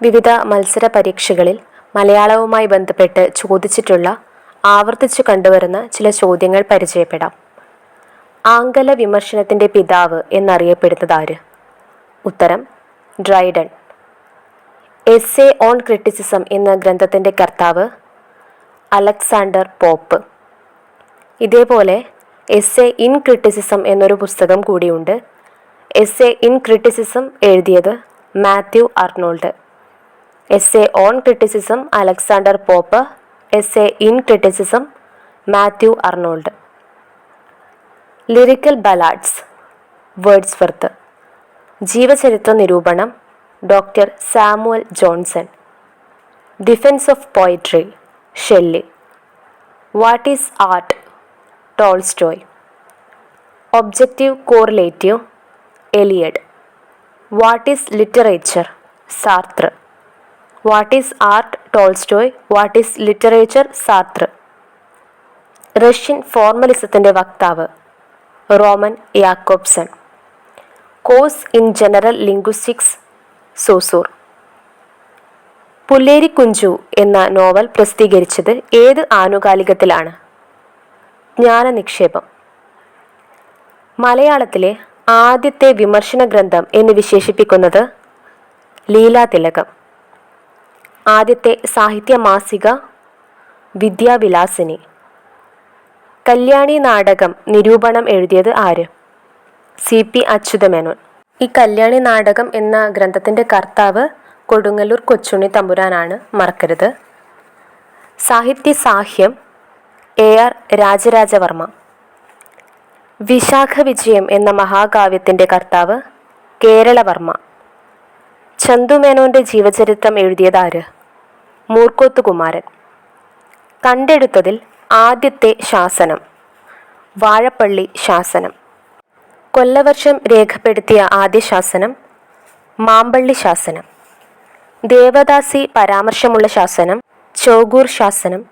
വിവിധ മത്സര പരീക്ഷകളിൽ മലയാളവുമായി ബന്ധപ്പെട്ട് ചോദിച്ചിട്ടുള്ള ആവർത്തിച്ചു കണ്ടുവരുന്ന ചില ചോദ്യങ്ങൾ പരിചയപ്പെടാം. ആംഗല വിമർശനത്തിൻ്റെ പിതാവ് എന്നറിയപ്പെടുന്നതാര്? ഉത്തരം ഡ്രൈഡൻ. എസ്സേ ഓൺ ക്രിറ്റിസിസം എന്ന ഗ്രന്ഥത്തിൻ്റെ കർത്താവ് അലക്സാണ്ടർ പോപ്പ്. ഇതേപോലെ എസ്സേ ഇൻ ക്രിറ്റിസിസം എന്നൊരു പുസ്തകം കൂടിയുണ്ട്. എസ്സേ ഇൻ ക്രിറ്റിസിസം എഴുതിയത് Matthew Arnold. Essay on criticism Alexander Pope. Essay in criticism Matthew Arnold. Lyrical ballads Wordsworth. ജീവചരിത്ര നിരൂപണം doctor Samuel Johnson. Defence of poetry Shelley. What is art Tolstoy. Objective correlative Eliot. What is literature Sartre. What is art Tolstoy. What is literature Sartre. Russian ഫോർമലിസത്തിൻ്റെ വക്താവ് Roman Jakobson. Course in general linguistics സോസൂർ. പുല്ലേരിക്കുഞ്ചു എന്ന novel പ്രസിദ്ധീകരിച്ചത് ഏത് ആനുകാലികത്തിലാണ്? ജ്ഞാനനിക്ഷേപം. മലയാളത്തിലെ ആദ്യത്തെ വിമർശന ഗ്രന്ഥം എന്ന് വിശേഷിപ്പിക്കുന്നത് ലീലാതിലകം. ആദ്യത്തെ സാഹിത്യ മാസിക വിദ്യാവിലാസിനി. കല്യാണി നാടകം നിരൂപണം എഴുതിയത് ആര്? CP അച്യുതമേനോൻ. ഈ കല്യാണി നാടകം എന്ന ഗ്രന്ഥത്തിൻ്റെ കർത്താവ് കൊടുങ്ങല്ലൂർ കൊച്ചുണ്ണി തമ്പുരാനാണ്, മറക്കരുത്. സാഹിത്യം AR രാജരാജവർമ്മ. വിശാഖ വിജയം എന്ന മഹാകാവ്യത്തിൻ്റെ കർത്താവ് കേരളവർമ്മ. ചന്തുമേനോൻ്റെ ജീവചരിത്രം എഴുതിയതാര്? മൂർക്കോത്തുകുമാരൻ. കണ്ടെടുത്തതിൽ ആദ്യത്തെ ശാസനം വാഴപ്പള്ളി ശാസനം. കൊല്ലവർഷം രേഖപ്പെടുത്തിയ ആദ്യ ശാസനം മാമ്പള്ളി ശാസനം. ദേവദാസി പരാമർശമുള്ള ശാസനം ചോഗൂർ ശാസനം.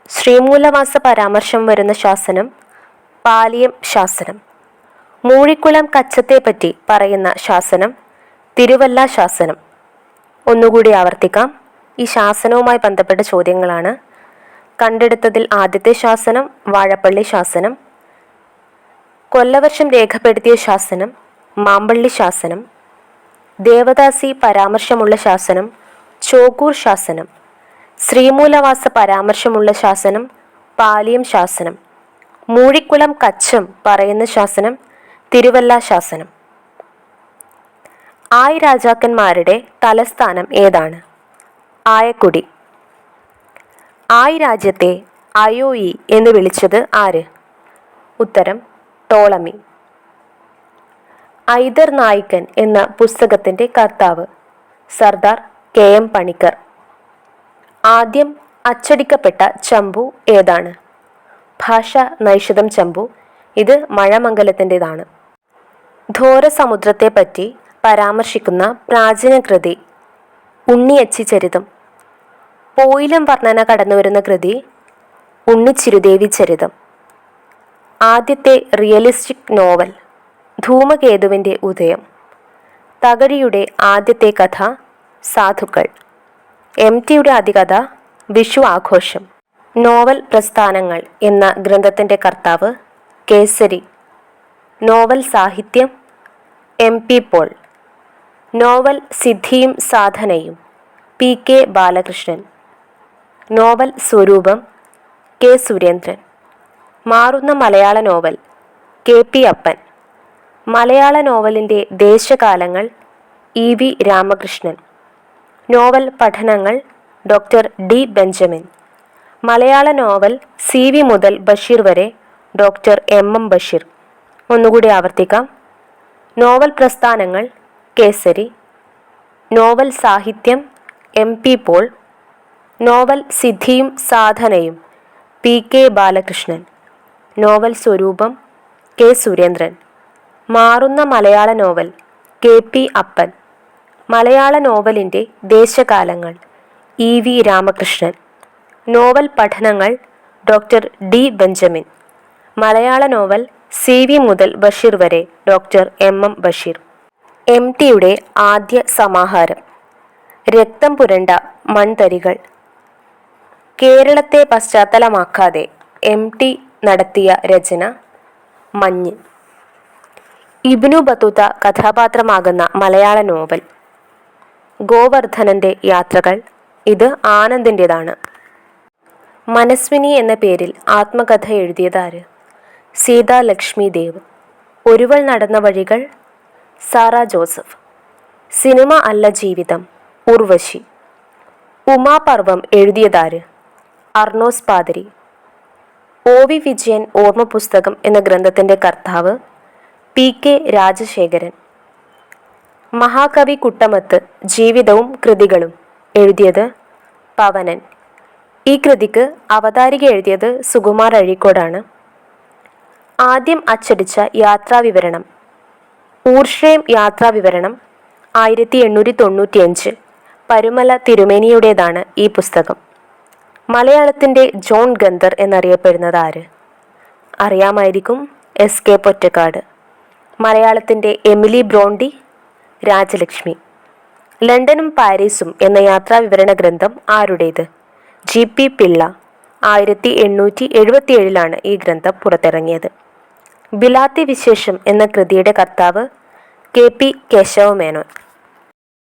ശ്രീമൂലവാസ പരാമർശം വരുന്ന ശാസനം പാലിയം ശാസനം. മൂഴിക്കുളം കച്ചത്തെപ്പറ്റി പറയുന്ന ശാസനം തിരുവല്ല ശാസനം. ഒന്നുകൂടി ആവർത്തിക്കാം, ഈ ശാസനവുമായി ബന്ധപ്പെട്ട ചോദ്യങ്ങളാണ്. കണ്ടെടുത്തതിൽ ആദ്യത്തെ ശാസനം വാഴപ്പള്ളി ശാസനം. കൊല്ലവർഷം രേഖപ്പെടുത്തിയ ശാസനം മാമ്പള്ളി ശാസനം. ദേവദാസി പരാമർശമുള്ള ശാസനം ചോഗൂർ ശാസനം. ശ്രീമൂലവാസ പരാമർശമുള്ള ശാസനം പാലിയം ശാസനം. മൂഴിക്കുളം കച്ചം പറയുന്ന ശാസനം തിരുവല്ല ശാസനം. ആയ് രാജാക്കന്മാരുടെ തലസ്ഥാനം ഏതാണ്? ആയക്കുടി. ആയ് രാജ്യത്തെ അയോയി എന്ന് വിളിച്ചത് ആര്? ഉത്തരം ടോളമി. ഐദർ നായിക്കൻ എന്ന പുസ്തകത്തിൻ്റെ കർത്താവ് സർദാർ KM പണിക്കർ. ആദ്യം അച്ചടിക്കപ്പെട്ട ചമ്പു ഏതാണ്? ഭാഷ നൈഷധം ചമ്പു. ഇത് മഴമംഗലത്തിൻ്റെതാണ്. ഘോരസമുദ്രത്തെപ്പറ്റി പരാമർശിക്കുന്ന പ്രാചീന കൃതി ഉണ്ണിയച്ചി ചരിതം. പോയിലം വർണ്ണന കടന്നുവരുന്ന കൃതി ഉണ്ണിച്ചിരുദേവി ചരിതം. ആദ്യത്തെ റിയലിസ്റ്റിക് നോവൽ ധൂമകേതുവിൻ്റെ ഉദയം. തകഴിയുടെ ആദ്യത്തെ കഥ സാധുക്കൾ. MTയുടെ ആദ്യകഥ വിഷു ആഘോഷം. നോവൽ പ്രസ്ഥാനങ്ങൾ എന്ന ഗ്രന്ഥത്തിൻ്റെ കർത്താവ് കേസരി. നോവൽ സാഹിത്യം MP പോൾ. നോവൽ സിദ്ധിയും സാധനയും PK ബാലകൃഷ്ണൻ. നോവൽ സ്വരൂപം K സുരേന്ദ്രൻ. മാറുന്ന മലയാള നോവൽ KP അപ്പൻ. മലയാള നോവലിൻ്റെ ദേശകാലങ്ങൾ EV രാമകൃഷ്ണൻ. നോവൽ പഠനങ്ങൾ ഡോക്ടർ D ബെഞ്ചമിൻ. മലയാള നോവൽ CV മുതൽ ബഷീർ വരെ ഡോക്ടർ MM ബഷീർ. ഒന്നുകൂടി ആവർത്തിക്കാം. നോവൽ പ്രസ്ഥാനങ്ങൾ കേസരി. നോവൽ സാഹിത്യം MP പോൾ. നോവൽ സിദ്ധിയും സാധനയും PK ബാലകൃഷ്ണൻ. നോവൽ സ്വരൂപം K സുരേന്ദ്രൻ. മാറുന്ന മലയാള നോവൽ KP അപ്പൻ. മലയാള നോവലിൻ്റെ ദേശകാലങ്ങൾ EV രാമകൃഷ്ണൻ. നോവൽ പഠനങ്ങൾ ഡോക്ടർ D ബെഞ്ചമിൻ. മലയാള നോവൽ CV മുതൽ ബഷീർ വരെ ഡോക്ടർ MM ബഷീർ. MTയുടെ ആദ്യ സമാഹാരം രക്തം പുരണ്ട മൺതരികൾ. കേരളത്തെ പശ്ചാത്തലമാക്കാതെ MT നടത്തിയ രചന മഞ്ഞ്. ഇബ്നു ബത്തൂത്ത കഥാപാത്രമാകുന്ന മലയാള നോവൽ ഗോവർദ്ധനൻ്റെ യാത്രകൾ. ഇത് ആനന്ദിൻ്റെതാണ്. മനസ്വിനി എന്ന പേരിൽ ആത്മകഥ എഴുതിയതാര്? സീതാ ലക്ഷ്മി ദേവ്. ഒരുവൾ നടന്ന വഴികൾ സാറ ജോസഫ്. സിനിമ അല്ല ജീവിതം ഉർവശി. ഉമാപർവം എഴുതിയതാര്? അർണോസ് പാതിരി. OV വിജയൻ ഓർമ്മ പുസ്തകം എന്ന ഗ്രന്ഥത്തിൻ്റെ കർത്താവ് PK രാജശേഖരൻ. മഹാകവി കുട്ടമത്ത് ജീവിതവും കൃതികളും എഴുതിയത് പവനൻ. ഈ കൃതിക്ക് അവതാരിക എഴുതിയത് സുകുമാർ അഴീക്കോടാണ്. ആദ്യം അച്ചടിച്ച യാത്രാവിവരണം ഊർഷ്ലേം യാത്രാവിവരണം 1895 പരുമല തിരുമേനിയുടേതാണ് ഈ പുസ്തകം. മലയാളത്തിൻ്റെ ജോൺ ഗന്ധർ എന്നറിയപ്പെടുന്നത് ആര്? അറിയാമായിരിക്കും, SK പൊറ്റക്കാട്. മലയാളത്തിൻ്റെ എമിലി ബ്രോണ്ടി രാജലക്ഷ്മി. ലണ്ടനും പാരീസും എന്ന യാത്രാവിവരണ ഗ്രന്ഥം ആരുടേത്? GP പിള്ള. 1877 ഈ ഗ്രന്ഥം പുറത്തിറങ്ങിയത്. ബിലാത്തി വിശേഷം എന്ന കൃതിയുടെ കർത്താവ് KP കേശവമേനോൻ.